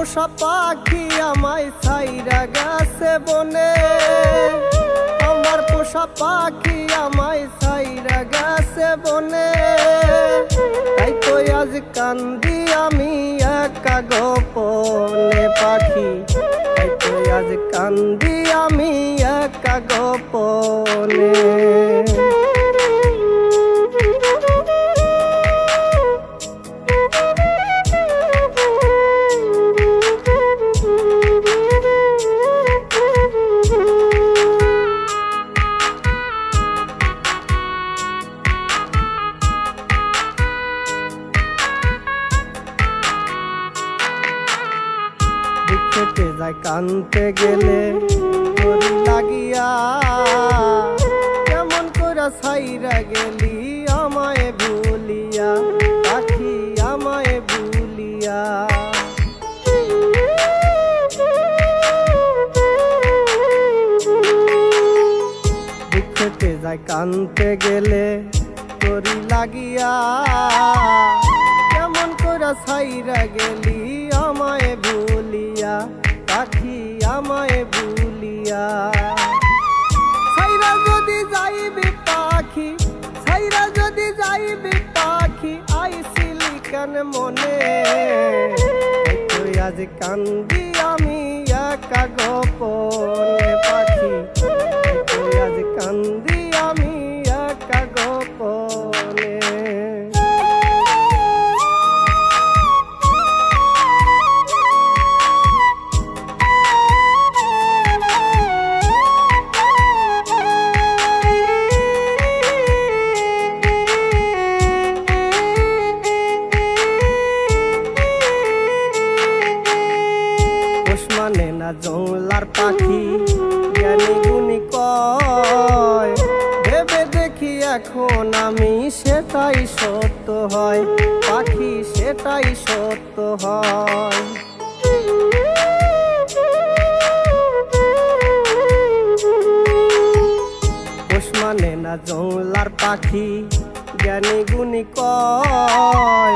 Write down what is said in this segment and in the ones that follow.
পোষা পাখি আমায় ছাইরা গেছে বনে, আমার পোষা পাখি আমায় ছাইরা গেছে বনে। তাই তো আজ কান্দি আমি একা গোপনে পাখি, তাই তো আজ কান্দি আমি একা গোপনে। খেতে যায় কানতে গেলে তোর লাগিয়া, কেমন করে ছাইরা গেলি আমায় ভুলিয়া পাখি আমায় ভুলিয়া। খেতে যায় কানতে গেলে তোর লাগিয়া, কেমন করে ছাইরা গেলি আমায় ভুলিয়া পাখি আমায় ভুলিয়া। ছাইরা যদি যাইবি পাখি, ছাইরা যদি যাইবি পাখি, আইছিলি কেন মনে। তুই আজ কান্দি আমি একা গোপনে পাখি, তুই আজ কান্দি আমি একা গোপনে। মানে না জংলার পাখি জ্ঞানী গুণী কয়, ভেবে দেখি এখন আমি সেটাই সত্য হয় পাখি, সেটাই সত্য হয়। পোষ মানে না জংলার পাখি জ্ঞানী গুণী কয়,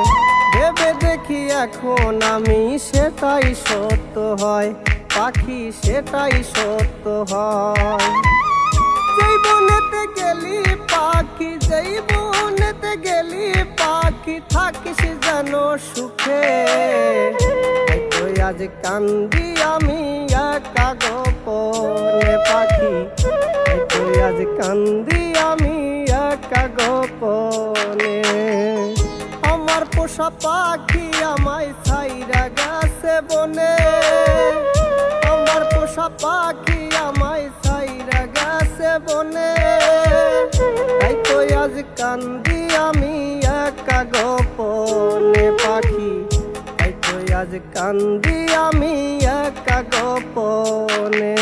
ভেবে দেখি এখন আমি সেটাই সত্য হয় পাখি, সেটাই সত্য হয়। যেই বনেতে গেলি পাখি, যেই বনেতে গেলি পাখি, থাকিস যেন সুখে। তুই আজ কান্দি আমি একা গোপনে পাখি, তুই আজ কান্দি আমি একা গোপনে। আমার পোষা পাখি আমায় ছাইরা গেছে বনে, আমার পোষা পাখি আমায় ছাইরা গেছে বনে। তাই তো আজ কান্দি আমি একা গোপনে পাখি, তাই তো আজ কান্দি আমি একা গোপনে।